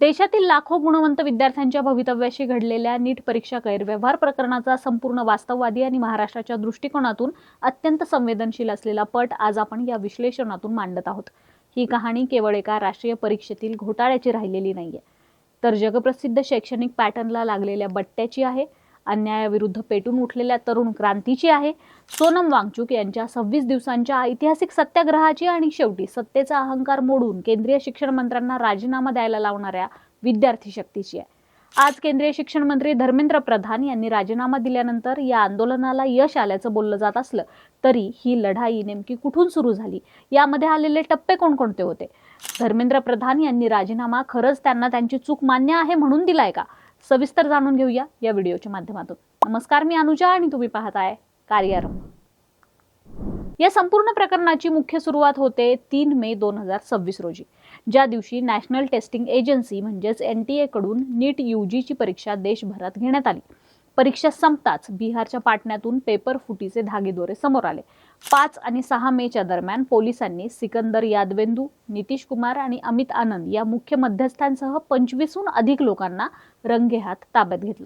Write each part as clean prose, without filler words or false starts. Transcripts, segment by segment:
देशातील लाखो गुणवंत विद्यार्थ्यांच्या भवितव्याशी घडलेल्या नीट परीक्षा गैरव्यवहार प्रकरणाचा संपूर्ण वास्तववादी आणि महाराष्ट्राच्या दृष्टिकोनातून अत्यंत संवेदनशील असलेला पट आज आपण या विश्लेषणातून मांडत आहोत। ही कहाणी केवळ एका राष्ट्रीय परीक्षेतील घोटाळ्याची राहिलेली नाहीये, तर जगप्रसिद्ध शैक्षणिक पॅटर्नला लागलेल्या बट्ट्याची आहे, अन्यायाविरुद्ध पेटून उठलेल्या तरुण क्रांतीची आहे, सोनम वांगचुक यांच्या 26 दिवसांच्या ऐतिहासिक सत्याग्रहाची आणि शेवटी सत्तेचा अहंकार मोडून केंद्रीय शिक्षण मंत्र्यांना राजीनामा द्यायला लावणाऱ्या विद्यार्थी शक्तीची आहे। आज केंद्रीय शिक्षण मंत्री धर्मेंद्र प्रधान यांनी राजीनामा दिल्यानंतर या आंदोलनाला यश आल्याचं बोललं जात असलं तरी ही लढाई नेमकी कुठून सुरू झाली, यामध्ये आलेले टप्पे कोणकोणते होते, धर्मेंद्र प्रधान यांनी राजीनामा खरंच त्यांना त्यांची चूक मान्य आहे म्हणून दिलाय का, सविस्तर जाणून घेऊया या व्हिडिओच्या माध्यमातून। नमस्कार, मी अनुजा आणि तुम्ही पाहताय कार्यारंभ। या संपूर्ण प्रकरणाची मुख्य सुरुवात होते 3 मे 2026 रोजी, ज्या दिवशी नॅशनल टेस्टिंग एजन्सी म्हणजेच NTA कडून नीट UGची परीक्षा देशभरात घेण्यात आली। परीक्षा संपताच बिहारच्या पाटण्यातून पेपर फुटीचे धागेदोरे समोर आले। 5 आणि 6 मेच्या दरम्यान पोलिसांनी सिकंदर यादवेंदू, नितीश कुमार आणि अमित आनंद या मुख्य मध्यस्थांसह 25हून अधिक लोकांना रंगेहात ताब्यात घेतलं।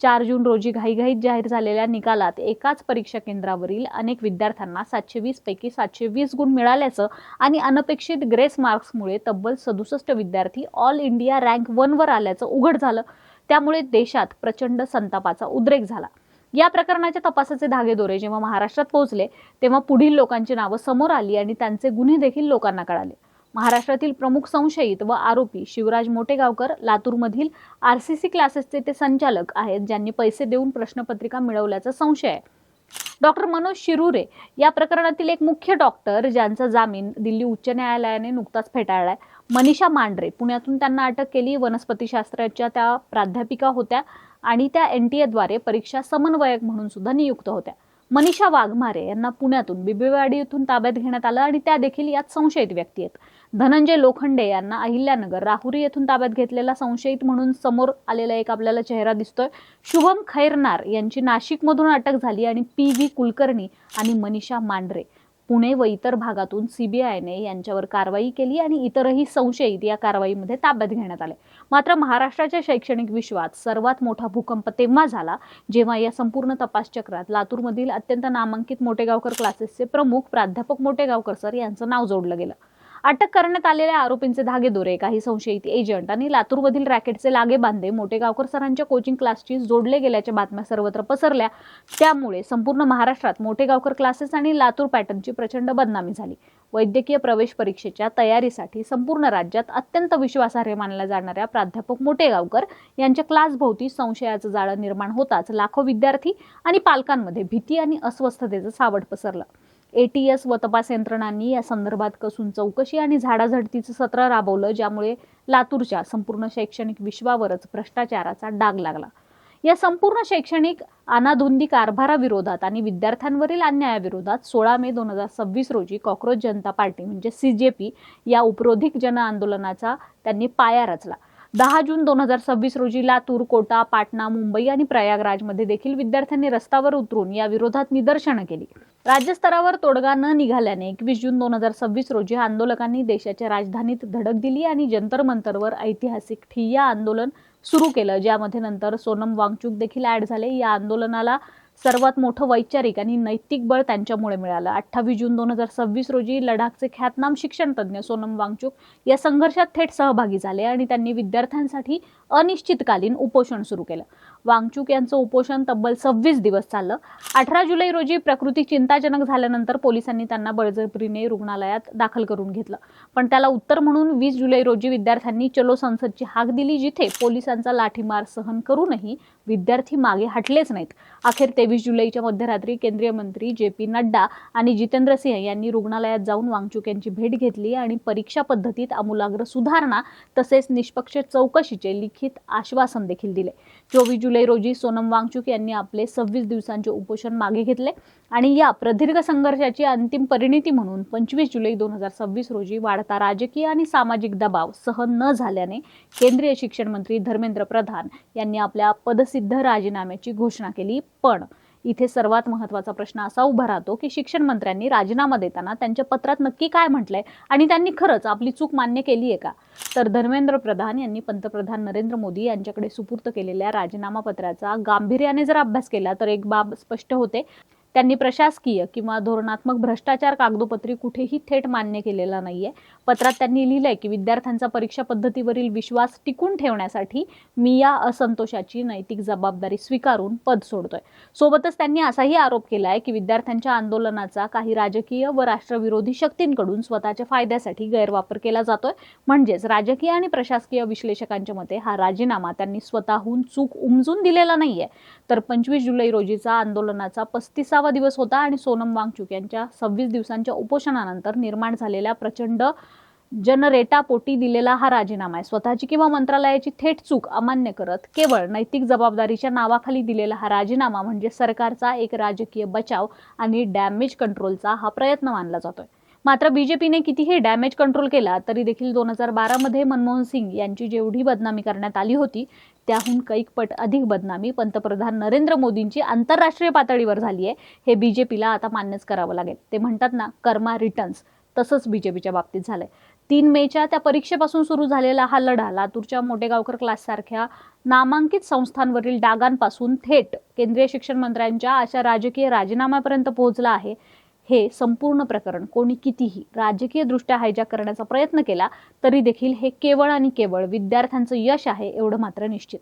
4 जून रोजी घाईघाईत जाहीर झालेल्या निकालात एकाच परीक्षा केंद्रावरील अनेक विद्यार्थ्यांना 720 पैकी 720 गुण मिळाल्याचं आणि अनपेक्षित ग्रेस मार्क्समुळे तब्बल 67 विद्यार्थी ऑल इंडिया रँक 1 वर आल्याचं उघड झालं। त्यामुळे देशात प्रचंड संतापाचा उद्रेक झाला। या प्रकरणाच्या तपासाचे धागेदोरे जेव्हा महाराष्ट्रात पोहोचले तेव्हा पुढील लोकांची नावं समोर आली आणि त्यांचे गुन्हे देखील लोकांना कळाले। महाराष्ट्रातील प्रमुख संशयित व आरोपी शिवराज मोटेगावकर लातूरमधील RCC क्लासेसचे ते संचालक आहेत, ज्यांनी पैसे देऊन प्रश्नपत्रिका मिळवल्याचा संशय आहे। डॉक्टर मनोज शिरुरे या प्रकरणातील एक मुख्य डॉक्टर, ज्यांचा जामीन दिल्ली उच्च न्यायालयाने नुकताच फेटाळलाय। मनीषा मांढरे, पुण्यातून त्यांना अटक केली। वनस्पतीशास्त्राच्या त्या प्राध्यापिका होत्या आणि त्या NTA द्वारे परीक्षा समन्वयक म्हणून सुद्धा नियुक्त होत्या। मनीषा वाघमारे यांना पुण्यातून बिबवेवाडी येथून ताब्यात घेण्यात आलं आणि त्या देखील यात संशयित व्यक्ती आहेत। धनंजय लोखंडे यांना अहिल्यानगर राहुरी येथून ताब्यात घेतलेला संशयित म्हणून समोर आलेला एक आपल्याला चेहरा दिसतोय। शुभम खैरनार यांची नाशिकमधून अटक झाली आणि PV कुलकर्णी आणि मनीषा मांढरे पुणे व इतर भागातून CBIने यांच्यावर कारवाई केली आणि इतरही संशयित या कारवाईमध्ये ताब्यात घेण्यात आले। मात्र महाराष्ट्राच्या शैक्षणिक विश्वात सर्वात मोठा भूकंप तेव्हा झाला जेव्हा या संपूर्ण तपास चक्रात लातूरमधील अत्यंत नामांकित मोटेगावकर क्लासेसचे प्रमुख प्राध्यापक मोटेगावकर सर यांचं नाव जोडलं गेलं। अटक करण्यात आलेल्या आरोपींचे धागेदोरे, काही संशयित एजंट आणि लातूरमधील रॅकेटचे लागेबांधे मोटेगावकर सरांच्या कोचिंग क्लासची जोडले गेल्याच्या बातम्या सर्वत्र पसरल्या। त्यामुळे संपूर्ण महाराष्ट्रात मोटेगावकर क्लासेस आणि लातूर पॅटर्नची प्रचंड बदनामी झाली। वैद्यकीय प्रवेश परीक्षेच्या तयारीसाठी संपूर्ण राज्यात अत्यंत विश्वासार्ह मानल्या जाणाऱ्या प्राध्यापक मोटेगावकर यांच्या क्लासभोवती संशयाचं जाळं निर्माण होताच लाखो विद्यार्थी आणि पालकांमध्ये भीती आणि अस्वस्थतेचं सावट पसरलं। ATS व तपास यंत्रणांनी या संदर्भात कसून चौकशी आणि झाडाझडतीचं सत्र राबवलं, ज्यामुळे लातूरच्या संपूर्ण शैक्षणिक विश्वावरच भ्रष्टाचाराचा डाग लागला। या संपूर्ण शैक्षणिक अनाधुंदी कारभाराविरोधात आणि विद्यार्थ्यांवरील अन्यायाविरोधात 16 मे 2026 रोजी कॉकरोच जनता पार्टी म्हणजे CJP या उपरोधिक जन आंदोलनाचा त्यांनी पाया रचला। 10 जून 2026 रोजी लातूर, कोटा, पाटणा, मुंबई आणि प्रयागराजमध्ये देखील विद्यार्थ्यांनी रस्त्यावर उतरून या विरोधात निदर्शनं केली। राज्यस्तरावर तोडगा न निघाल्याने 21 जून 2026 रोजी आंदोलकांनी देशाच्या राजधानीत धडक दिली आणि जंतर मंतरवर ऐतिहासिक ठिय्या आंदोलन सुरू केलं, ज्यामध्ये नंतर सोनम वांगचुक देखील ऍड झाले। या आंदोलनाला सर्वात मोठं वैचारिक आणि नैतिक बळ त्यांच्यामुळे मिळालं। 28 जून 2026 रोजी लडाखचे ख्यातनाम शिक्षणतज्ञ सोनम वांगचुक या संघर्षात थेट सहभागी झाले आणि त्यांनी विद्यार्थ्यांसाठी अनिश्चितकालीन उपोषण सुरू केलं। वांगचुक यांचं उपोषण तब्बल 26 दिवस चाललं। 18 जुलै रोजी प्रकृती चिंताजनक झाल्यानंतर पोलिसांनी त्यांना बळजबरीने रुग्णालयात दाखल करून घेतलं, पण त्याला उत्तर म्हणून 20 जुलै रोजी विद्यार्थ्यांनी चलो संसदची हाक दिली, जिथे पोलिसांचा लाठीमार सहन करूनही विद्यार्थी मागे हटलेच नाहीत। अखेर 23 जुलैच्या मध्यरात्री केंद्रीय मंत्री JP नड्डा आणि जितेंद्र सिंह यांनी रुग्णालयात जाऊन वांगचुक यांची भेट घेतली आणि परीक्षा पद्धतीत आमूलाग्र सुधारणा तसेच निष्पक्ष चौकशीचे लिखित आश्वासन देखील दिले। 24 जुलै रोजी सोनम वांगचुक यांनी आपले 26 दिवसांचे उपोषण मागे घेतले आणि या प्रदीर्घ संघर्षाची अंतिम परिणिती म्हणून 25 जुलै 2026 रोजी वाढता राजकीय आणि सामाजिक दबाव सहन न झाल्याने केंद्रीय शिक्षण मंत्री धर्मेंद्र प्रधान यांनी आपल्या पदसिद्ध राजीनाम्याची घोषणा केली। पण इथे सर्वात महत्त्वाचा प्रश्न असा उभा राहतो की शिक्षण मंत्र्यांनी राजीनामा देताना त्यांच्या पत्रात नक्की काय म्हटलंय आणि त्यांनी खरंच आपली चूक मान्य केली आहे का? तर धर्मेंद्र प्रधान यांनी पंतप्रधान नरेंद्र मोदी यांच्याकडे सुपूर्द केलेल्या राजीनामा पत्राचा गांभीर्याने जर अभ्यास केला तर एक बाब स्पष्ट होते. त्यांनी प्रशासकीय किंवा धोरणात्मक भ्रष्टाचार कागदोपत्री कुठेही थेट मान्य केलेला नाहीये. पत्रात त्यांनी लिहिलंय की विद्यार्थ्यांचा परीक्षा पद्धतीवरील विश्वास टिकून ठेवण्यासाठी मी या असंतोषाची नैतिक जबाबदारी स्वीकारून पद सोडतोय. सोबतच त्यांनी असाही आरोप केलाय की विद्यार्थ्यांच्या आंदोलनाचा काही राजकीय व राष्ट्रविरोधी शक्तींकडून स्वतःच्या फायद्यासाठी गैरवापर केला जातोय. म्हणजेच राजकीय आणि प्रशासकीय विश्लेषकांच्या मते हा राजीनामा त्यांनी स्वतःहून चूक उमजून दिलेला नाहीये, तर 25 जुलै रोजीचा आंदोलनाचा 35वा दिवस होता आणि सोनम वांगचुक यांच्या 26 दिवसांच्या उपोषणानंतर निर्माण झालेल्या प्रचंड जनरेटापोटी दिलेला हा राजीनामा आहे. स्वतःची किंवा मंत्रालयाची थेट चूक अमान्य करत केवळ नैतिक जबाबदारीच्या नावाखाली दिलेला हा राजीनामा म्हणजे सरकारचा एक राजकीय बचाव आणि डॅमेज कंट्रोलचा हा प्रयत्न मानला जातोय. मात्र बीजेपीने कितीही डॅमेज कंट्रोल केला तरी देखील 2012 मध्ये मनमोहन सिंग यांची जेवढी बदनामी करण्यात आली होती त्याहून कैक पट अधिक बदनामी पंतप्रधान नरेंद्र मोदींची आंतरराष्ट्रीय पातळीवर झाली आहे. हे बीजेपीला आता मान्यच करावं लागेल. ते म्हणतात ना, कर्मा रिटर्न्स, तसंच बीजेपीच्या बाबतीत झालंय. 3 मेच्या त्या परीक्षेपासून सुरू झालेला हा लढा लातूरच्या मोठेगावकर क्लास सारख्या नामांकित संस्थांवरील डागांपासून थेट केंद्रीय शिक्षण मंत्र्यांच्या अशा राजकीय राजीनाम्यापर्यंत पोहोचला आहे. हे संपूर्ण प्रकरण कोणी कितीही राजकीय दृष्ट्या हायजॅक करण्याचा प्रयत्न केला तरी देखील हे केवळ आणि केवळ विद्यार्थ्यांचं यश आहे एवढं मात्र निश्चित.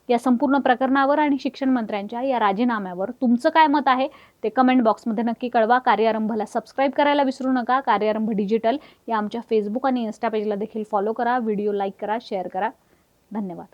या संपूर्ण प्रकरणावर आणि शिक्षण मंत्र्यांच्या या राजीनाम्यावर तुमचं काय मत आहे ते कमेंट बॉक्समध्ये नक्की कळवा. कार्यारंभला सबस्क्राईब करायला विसरू नका. कार्यारंभ डिजिटल या आमच्या फेसबुक आणि इन्स्टा पेजला देखील फॉलो करा. व्हिडिओ लाईक करा, शेअर करा. धन्यवाद.